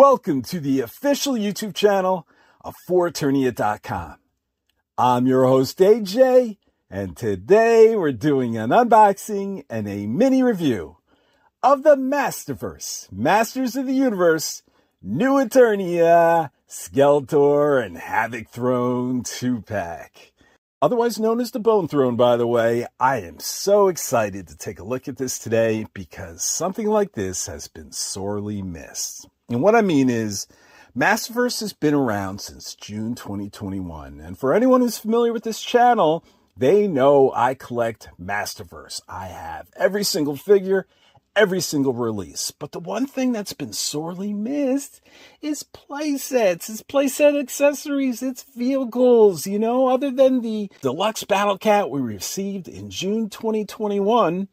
Welcome to the official YouTube channel of Eternia.com. I'm your host AJ, and today we're doing an unboxing and a mini review of the Masterverse, Masters of the Universe, New Eternia, Skeletor and Havoc Throne 2-pack. Otherwise known as the Bone Throne, by the way. I am so excited to take a look at this today because something like this has been sorely missed. And what I mean is, Masterverse has been around since June 2021. And for anyone who's familiar with this channel, they know I collect Masterverse. I have every single figure, every single release. But the one thing that's been sorely missed is playsets. It's playset accessories. It's vehicles, you know, other than the deluxe Battle Cat we received in June 2021.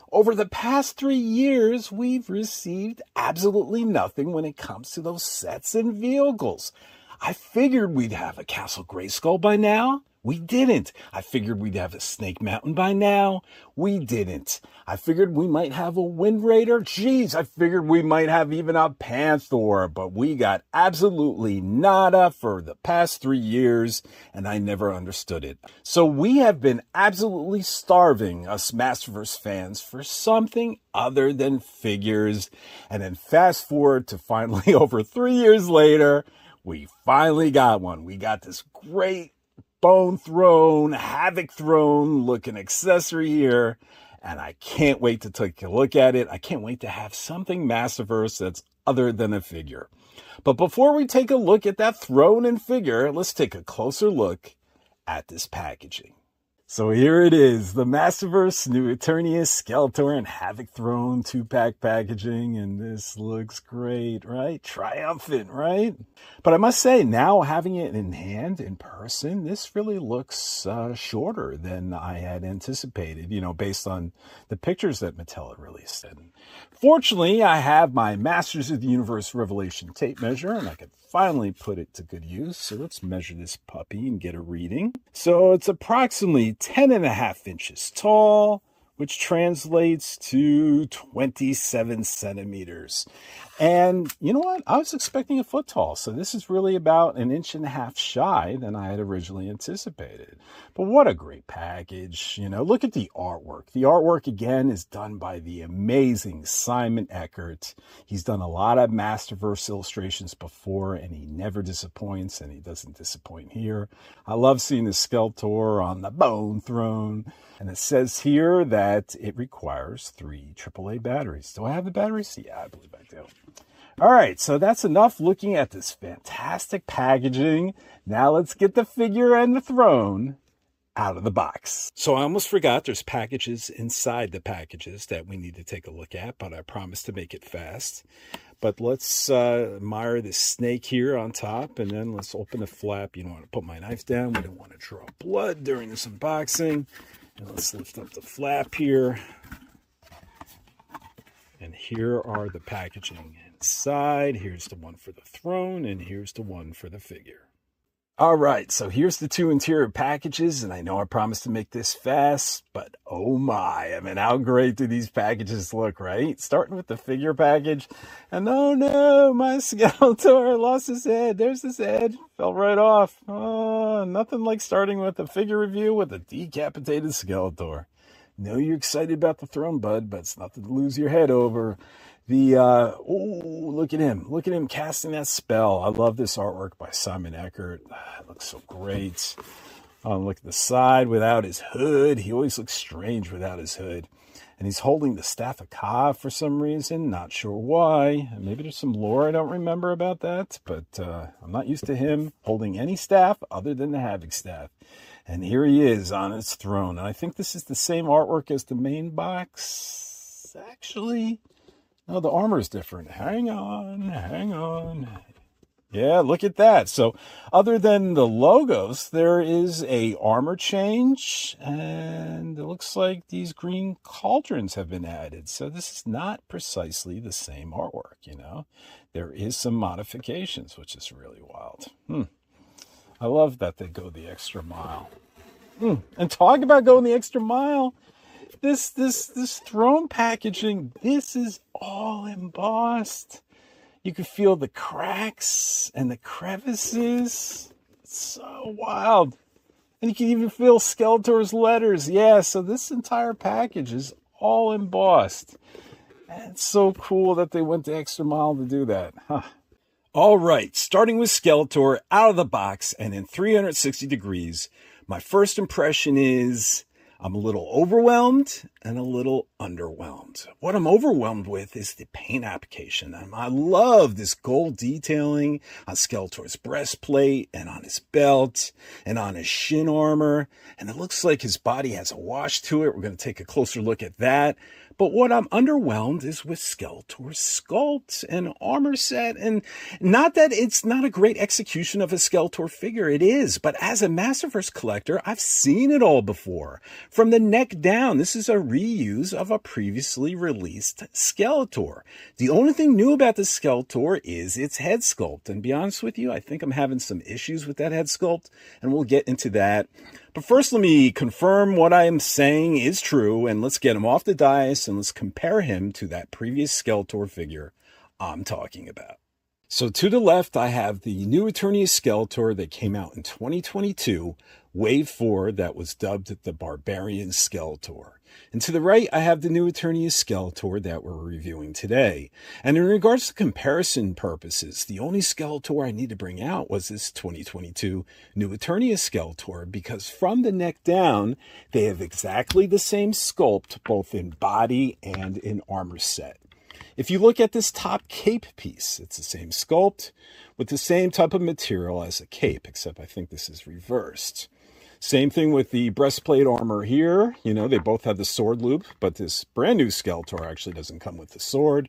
Over the past 3 years, we've received absolutely nothing when it comes to those sets and vehicles. I figured we'd have a Castle Grayskull by now. We didn't. I figured we'd have a Snake Mountain by now. We didn't. I figured we might have a Wind Raider. Jeez, I figured we might have even a Panther, but we got absolutely nada for the past 3 years, and I never understood it. So we have been absolutely starving, us Masterverse fans, for something other than figures. And then fast forward to finally over 3 years later, we finally got one. We got this great Bone Throne, Havoc Throne looking accessory here, and I can't wait to take a look at it. I can't wait to have something Masterverse that's other than a figure. But before we take a look at that throne and figure, let's take a closer look at this packaging. So here it is, the Masterverse New Eternia, Skeletor and Havoc Throne 2-pack packaging, and this looks great, right? Triumphant, right? But I must say, now having it in hand, in person, this really looks shorter than I had anticipated, you know, based on the pictures that Mattel had released. And fortunately, I have my Masters of the Universe Revelation tape measure, and I could finally put it to good use. So let's measure this puppy and get a reading. So it's approximately 10.5 inches tall, which translates to 27 centimeters. And you know what? I was expecting a foot tall. So this is really about 1.5 inches shy than I had originally anticipated. But what a great package. You know, look at the artwork. The artwork, again, is done by the amazing Simon Eckert. He's done a lot of Masterverse illustrations before, and he never disappoints, and he doesn't disappoint here. I love seeing the Skeletor on the Bone Throne. And it says here that it requires 3 AAA batteries. Do I have the batteries? Yeah, I believe I do. All right, so that's enough looking at this fantastic packaging. Now let's get the figure and the throne out of the box. So I almost forgot there's packages inside the packages that we need to take a look at, but I promise to make it fast. But let's admire this snake here on top, and then let's open the flap. You don't want to put my knife down. We don't want to draw blood during this unboxing. And let's lift up the flap here. And here are the packaging inside. Here's the one for the throne, and here's the one for the figure. All right, so here's the 2 interior packages, and I know I promised to make this fast, but oh my, I mean, how great do these packages look, right? Starting with the figure package, and oh no, my Skeletor lost his head. There's his head, fell right off. Oh, nothing like starting with a figure review with a decapitated Skeletor. Know you're excited about the throne, bud, but it's nothing to lose your head over. Look at him casting that spell. I love this artwork by Simon Eckert. It looks so great. Look at the side without his hood. He always looks strange without his hood. And he's holding the Staff of Ka for some reason. Not sure why. Maybe there's some lore I don't remember about that. But I'm not used to him holding any staff other than the Havoc staff. And here he is on his throne. And I think this is the same artwork as the main box. Actually, no, the armor is different. Hang on. Yeah, look at that. So other than the logos, there is a armor change, and it looks like these green cauldrons have been added. So this is not precisely the same artwork, you know. There is some modifications, which is really wild. I love that they go the extra mile. And talk about going the extra mile. This throne packaging, this is all embossed. You can feel the cracks and the crevices. It's so wild. And you can even feel Skeletor's letters. Yeah, so this entire package is all embossed. And it's so cool that they went the extra mile to do that. Huh. All right, starting with Skeletor out of the box and in 360 degrees, my first impression is I'm a little overwhelmed and a little underwhelmed. What I'm overwhelmed with is the paint application. I love this gold detailing on Skeletor's breastplate and on his belt and on his shin armor. And it looks like his body has a wash to it. We're going to take a closer look at that. But what I'm underwhelmed is with Skeletor's sculpt and armor set. And not that it's not a great execution of a Skeletor figure. It is. But as a Masterverse collector, I've seen it all before. From the neck down, this is a reuse of a previously released Skeletor. The only thing new about the Skeletor is its head sculpt. And to be honest with you, I think I'm having some issues with that head sculpt. And we'll get into that. But first, let me confirm what I am saying is true, and let's get him off the dais and let's compare him to that previous Skeletor figure I'm talking about. So to the left, I have the new Eternia Skeletor that came out in 2022, Wave 4, that was dubbed the Barbarian Skeletor. And to the right, I have the new Eternia Skeletor that we're reviewing today. And in regards to comparison purposes, the only Skeletor I need to bring out was this 2022 new Eternia Skeletor, because from the neck down, they have exactly the same sculpt, both in body and in armor set. If you look at this top cape piece, it's the same sculpt with the same type of material as a cape, except I think this is reversed. Same thing with the breastplate armor here. You know, they both have the sword loop, but this brand new Skeletor actually doesn't come with the sword.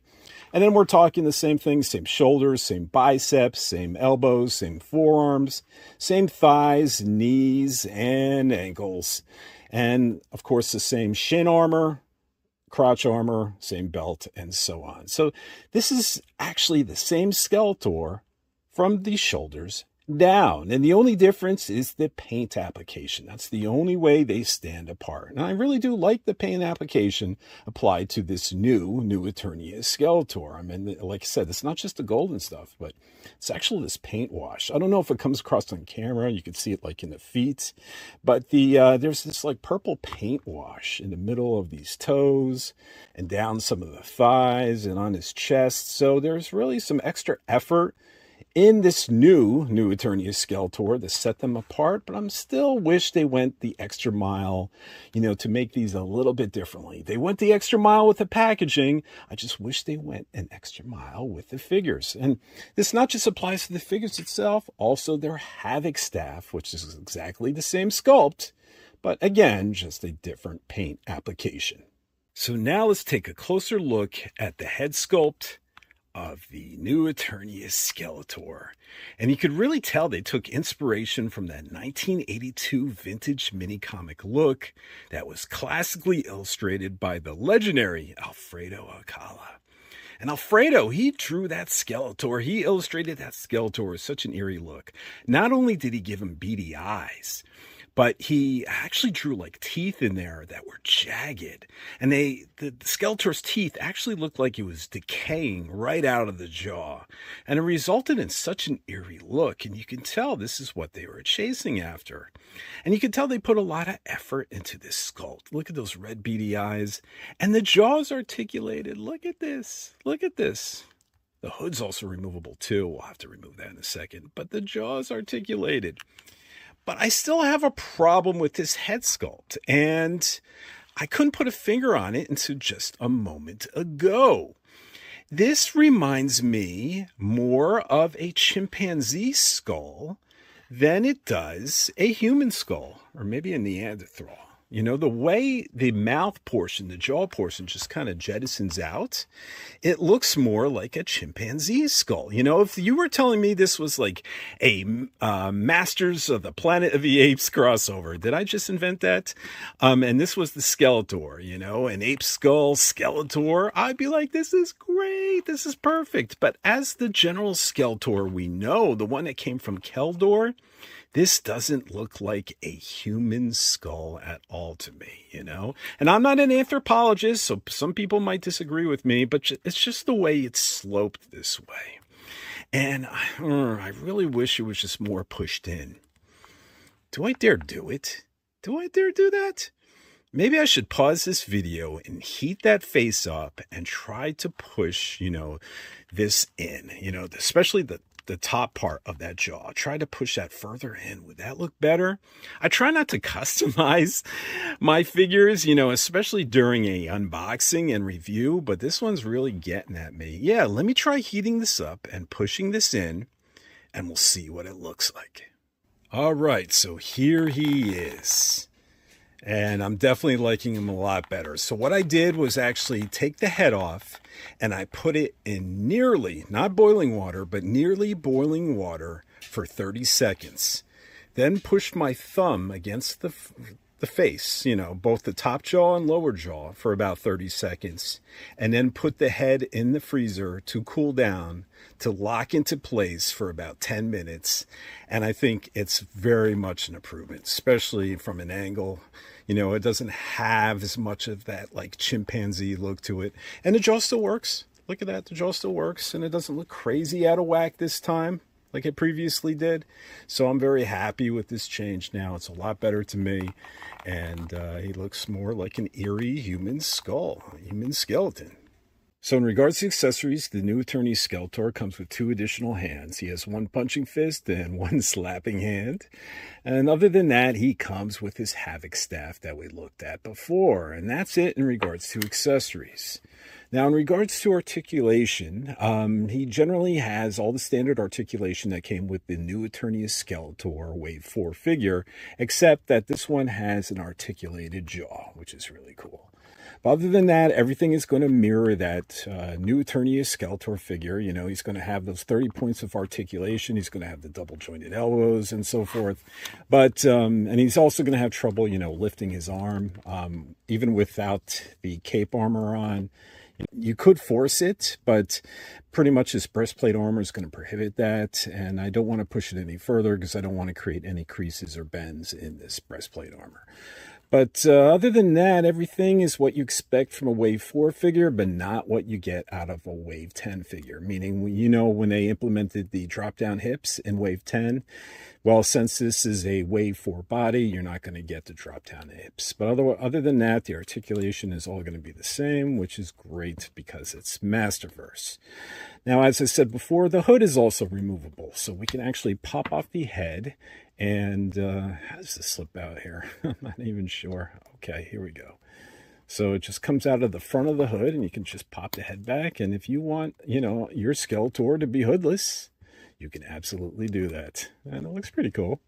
And then we're talking the same thing, same shoulders, same biceps, same elbows, same forearms, same thighs, knees, and ankles. And of course, the same shin armor, crotch armor, same belt, and so on. So this is actually the same Skeletor from the shoulders down. And the only difference is the paint application. That's the only way they stand apart. And I really do like the paint application applied to this new Eternia Skeletor. I mean, like I said, it's not just the golden stuff, but it's actually this paint wash. I don't know if it comes across on camera. You can see it like in the feet, but there's this like purple paint wash in the middle of these toes and down some of the thighs and on his chest. So there's really some extra effort in this new Eternia Skeletor to set them apart, but I'm still wish they went the extra mile, you know, to make these a little bit differently. They went the extra mile with the packaging. I just wish they went an extra mile with the figures. And this not just applies to the figures itself, also their Havoc staff, which is exactly the same sculpt, but again, just a different paint application. So now let's take a closer look at the head sculpt of the new Eternia Skeletor. And you could really tell they took inspiration from that 1982 vintage mini comic look that was classically illustrated by the legendary Alfredo Alcala. And Alfredo, he drew that Skeletor. He illustrated that Skeletor with such an eerie look. Not only did he give him beady eyes, but he actually drew like teeth in there that were jagged. And the Skeletor's teeth actually looked like it was decaying right out of the jaw. And it resulted in such an eerie look. And you can tell this is what they were chasing after. And you can tell they put a lot of effort into this sculpt. Look at those red beady eyes. And the jaw's articulated. Look at this. Look at this. The hood's also removable too. We'll have to remove that in a second. But the jaw's articulated. But I still have a problem with this head sculpt, and I couldn't put a finger on it until just a moment ago. This reminds me more of a chimpanzee skull than it does a human skull, or maybe a Neanderthal. You know, the way the mouth portion, the jaw portion just kind of jettisons out, it looks more like a chimpanzee skull. You know, if you were telling me this was like a Masters of the Planet of the Apes crossover, did I just invent that? And this was the Skeletor, you know, an ape skull Skeletor, I'd be like, this is great, this is perfect. But as the general Skeletor we know, the one that came from Keldor, this doesn't look like a human skull at all to me, you know? And I'm not an anthropologist, so some people might disagree with me, but it's just the way it's sloped this way. And I really wish it was just more pushed in. Do I dare do it? Do I dare do that? Maybe I should pause this video and heat that face up and try to push, this in, especially the top part of that jaw. Try to push that further in. Would that look better? I try not to customize my figures, especially during a unboxing and review, but this one's really getting at me. Yeah, let me try heating this up and pushing this in, and we'll see what it looks like. All right, so here he is. And I'm definitely liking him a lot better. So what I did was actually take the head off and I put it in nearly, not boiling water, but nearly boiling water for 30 seconds. Then pushed my thumb against the face, both the top jaw and lower jaw for about 30 seconds. And then put the head in the freezer to cool down, to lock into place for about 10 minutes. And I think it's very much an improvement, especially from an angle. It doesn't have as much of that like chimpanzee look to it. And the jaw still works. Look at that. The jaw still works. And it doesn't look crazy out of whack this time like it previously did. So I'm very happy with this change now. It's a lot better to me. And he looks more like an eerie human skull, human skeleton. So in regards to accessories, the new Eternia Skeletor comes with 2 additional hands. He has 1 punching fist and 1 slapping hand. And other than that, he comes with his Havoc staff that we looked at before. And that's it in regards to accessories. Now, in regards to articulation, he generally has all the standard articulation that came with the new Eternia Skeletor Wave 4 figure, except that this one has an articulated jaw, which is really cool. But other than that, everything is going to mirror that new Eternia Skeletor figure. He's going to have those 30 points of articulation. He's going to have the double jointed elbows and so forth. But, and he's also going to have trouble, lifting his arm, even without the cape armor on. You could force it, but pretty much his breastplate armor is going to prohibit that. And I don't want to push it any further because I don't want to create any creases or bends in this breastplate armor. But other than that, everything is what you expect from a Wave 4 figure, but not what you get out of a Wave 10 figure. Meaning, when they implemented the drop-down hips in Wave 10, well, since this is a Wave 4 body, you're not going to get the drop-down hips. But other than that, the articulation is all going to be the same, which is great because it's Masterverse. Now, as I said before, the hood is also removable, so we can actually pop off the head. And how does this slip out here? I'm not even sure. Okay, here we go. So it just comes out of the front of the hood, and you can just pop the head back. And if you want, your Skeletor to be hoodless, you can absolutely do that. And it looks pretty cool.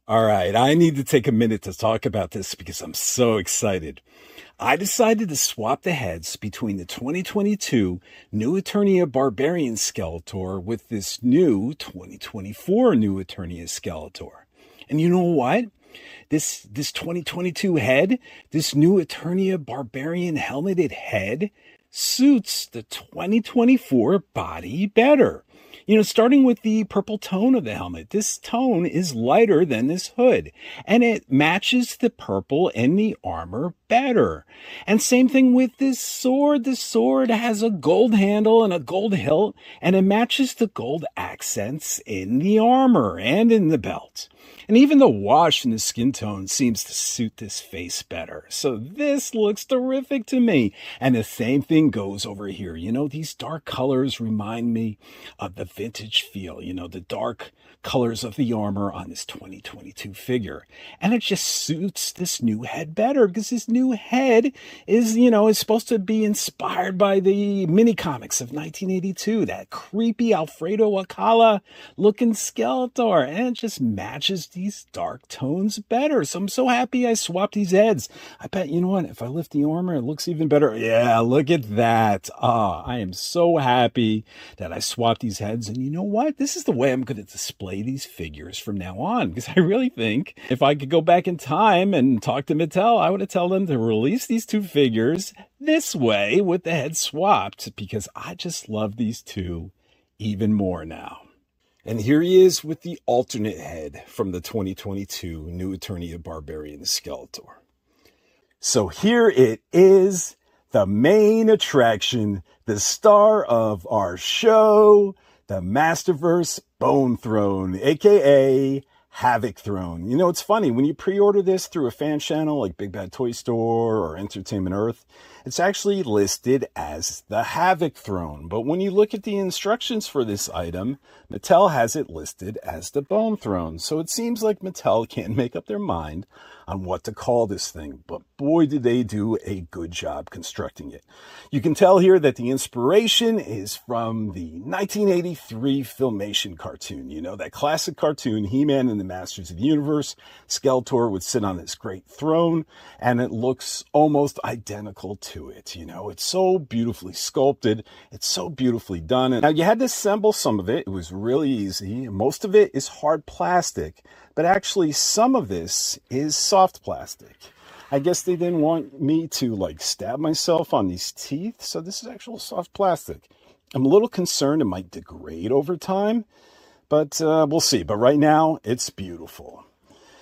All right, I need to take a minute to talk about this because I'm so excited. I decided to swap the heads between the 2022 new Eternia Barbarian Skeletor with this new 2024 new Eternia Skeletor. And you know what? This 2022 head, this new Eternia Barbarian helmeted head, suits the 2024 body better. Starting with the purple tone of the helmet, this tone is lighter than this hood, and it matches the purple in the armor better. And same thing with this sword. The sword has a gold handle and a gold hilt, and it matches the gold accents in the armor and in the belt. And even the wash in the skin tone seems to suit this face better. So this looks terrific to me. And the same thing goes over here. These dark colors remind me of the vintage feel, the dark colors of the armor on this 2022 figure. And it just suits this new head better because this new head is supposed to be inspired by the mini comics of 1982, that creepy Alfredo Alcala looking Skeletor, and it just matches these dark tones better. So I'm so happy I swapped these heads. I bet, if I lift the armor, it looks even better. Yeah, look at that. I am so happy that I swapped these heads. And you know what? This is the way I'm going to display these figures from now on, because I really think if I could go back in time and talk to Mattel, I would have told them to release these 2 figures this way with the head swapped, because I just love these 2 even more now. And here he is with the alternate head from the 2022 new Eternia Barbarian Skeletor. So here it is, the main attraction, the star of our show, the Masterverse Bone Throne, aka Havoc Throne. You know, it's funny, when you pre-order this through a fan channel like Big Bad Toy Store or Entertainment Earth, it's actually listed as the Havoc Throne. But when you look at the instructions for this item, Mattel has it listed as the Bone Throne. So it seems like Mattel can't make up their mind on what to call this thing. But boy, did they do a good job constructing it. You can tell here that the inspiration is from the 1983 Filmation cartoon. You know, that classic cartoon, He-Man and the Masters of the Universe. Skeletor would sit on this great throne, and it looks almost identical to it. You know, it's so beautifully sculpted. It's so beautifully done. And now you had to assemble some of it. It was really easy. Most of it is hard plastic, but actually some of this is soft plastic. I guess they didn't want me to like stab myself on these teeth. So this is actual soft plastic. I'm a little concerned it might degrade over time, but we'll see. But right now it's beautiful.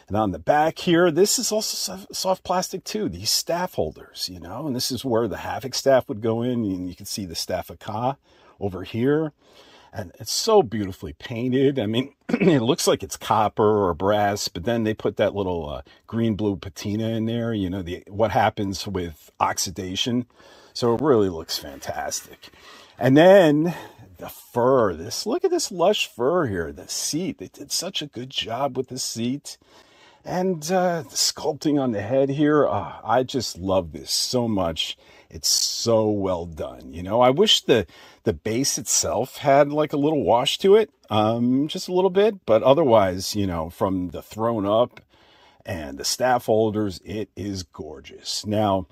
And on the back here, this is also soft plastic too. These staff holders, you know, and this is where the Havoc staff would go in. And you can see the staff of Ka over here. And it's so beautifully painted. I mean, it looks like it's copper or brass, but then they put that little green-blue patina in there, you know, what happens with oxidation. So it really looks fantastic. And then the fur, look at this lush fur here, the seat. They did such a good job with the seat. And the sculpting on the head here, I just love this so much. It's so well done. You know, I wish the base itself had like a little wash to it, just a little bit. But otherwise, you know, from the throne up and the staff holders, it is gorgeous. Now,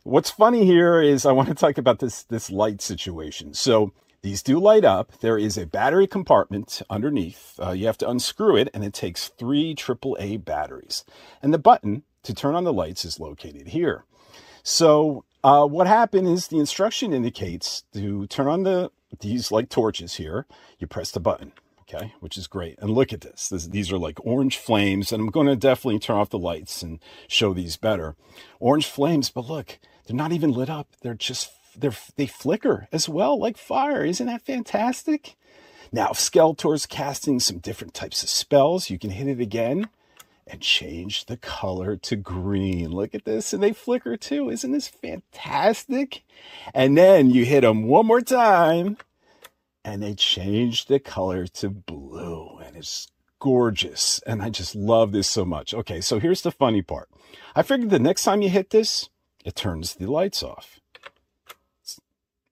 what's funny here is I want to talk about this light situation. So these do light up. There is a battery compartment underneath. You have to unscrew it, and it takes 3 AAA batteries. And the button to turn on the lights is located here. So what happened is the instruction indicates to turn on these like torches here. You press the button, okay, which is great. And look at this. These are like orange flames, and I'm going to definitely turn off the lights and show these better. Orange flames, but look, they're not even lit up. They flicker as well, like fire. Isn't that fantastic? Now, if Skeletor's casting some different types of spells, you can hit it again and change the color to green. Look at this, and they flicker too. Isn't this fantastic? And then you hit them one more time, and they change the color to blue, and it's gorgeous. And I just love this so much. Okay, so here's the funny part. I figured the next time you hit this, it turns the lights off.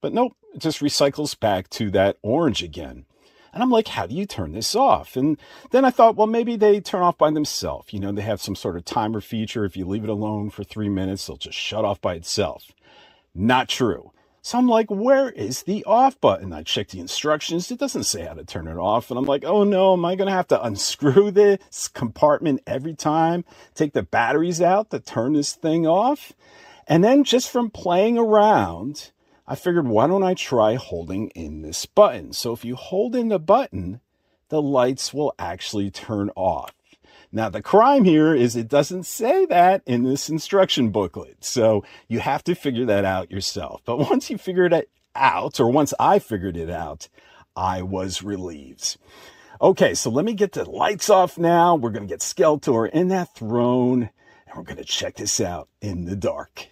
But nope, it just recycles back to that orange again. And I'm like, how do you turn this off? And then I thought, well, maybe they turn off by themselves. You know, they have some sort of timer feature. If you leave it alone for 3 minutes, it'll just shut off by itself. Not true. So I'm like, where is the off button? I checked the instructions. It doesn't say how to turn it off. And I'm like, oh no, am I going to have to unscrew this compartment every time? Take the batteries out to turn this thing off? And then just from playing around, I figured, why don't I try holding in this button? So if you hold in the button, the lights will actually turn off. Now, the crime here is it doesn't say that in this instruction booklet. So you have to figure that out yourself. But once you figure it out, or once I figured it out, I was relieved. Okay, so let me get the lights off now. We're going to get Skeletor in that throne, and we're going to check this out in the dark.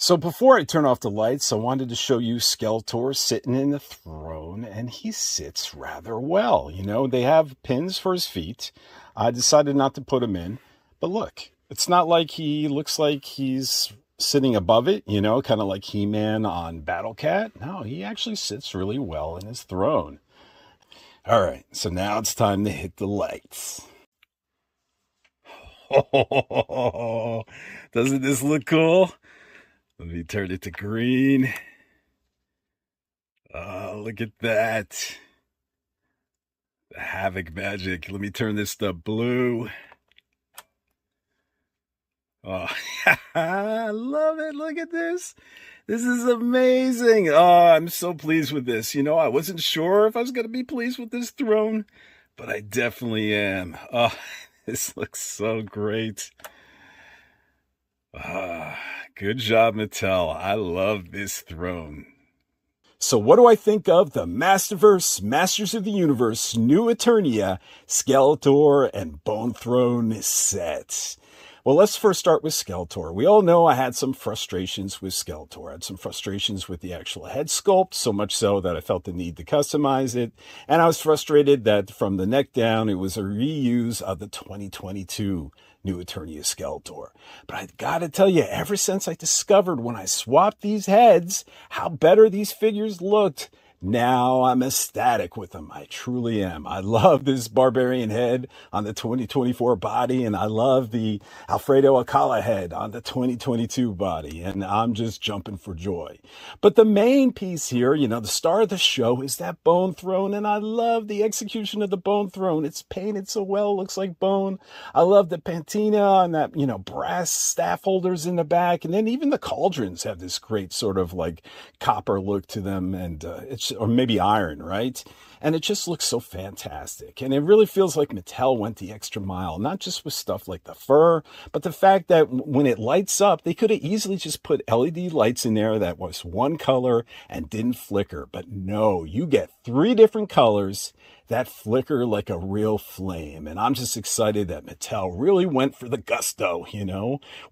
So before I turn off the lights, I wanted to show you Skeletor sitting in the throne, and he sits rather well. You know, they have pins for his feet. I decided not to put them in, but look, it's not like he looks like he's sitting above it, you know, kind of like He-Man on Battle Cat. No, he actually sits really well in his throne. All right, so now it's time to hit the lights. Oh, doesn't this look cool? Let me turn it to green. Oh, look at that. The Havoc magic. Let me turn this to blue. Oh, I love it. Look at this. This is amazing. Oh, I'm so pleased with this. You know, I wasn't sure if I was going to be pleased with this throne, but I definitely am. Oh, this looks so great. Good job, Mattel. I love this throne. So what do I think of the Masterverse Masters of the Universe new Eternia Skeletor and Bone Throne set? Well, let's first start with Skeletor. We all know I had some frustrations with Skeletor. I had some frustrations with the actual head sculpt, so much so that I felt the need to customize it. And I was frustrated that from the neck down, it was a reuse of the 2022 new Eternia Skeletor. But I gotta tell you, ever since I discovered when I swapped these heads, how better these figures looked, now I'm ecstatic with them. I truly am. I love this barbarian head on the 2024 body, and I love the Alfredo Alcala head on the 2022 body, and I'm just jumping for joy. But the main piece here, the star of the show is that Bone Throne, and I love the execution of the Bone Throne. It's painted so well, looks like bone. I love the patina and that, brass staff holders in the back, and then even the cauldrons have this great sort of like copper look to them, and or maybe iron, right? And it just looks so fantastic. And it really feels like Mattel went the extra mile, not just with stuff like the fur, but the fact that when it lights up, they could have easily just put LED lights in there that was one color and didn't flicker. But no, you get 3 different colors that flicker like a real flame. And I'm just excited that Mattel really went for the gusto,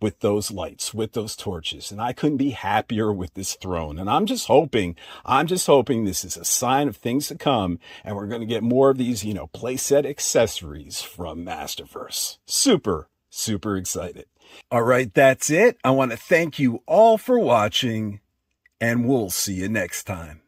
with those lights, with those torches. And I couldn't be happier with this throne. And I'm just hoping this is a sign of things to come. And we're going to get more of these, playset accessories from Masterverse. Super, super excited. All right, that's it. I want to thank you all for watching, and we'll see you next time.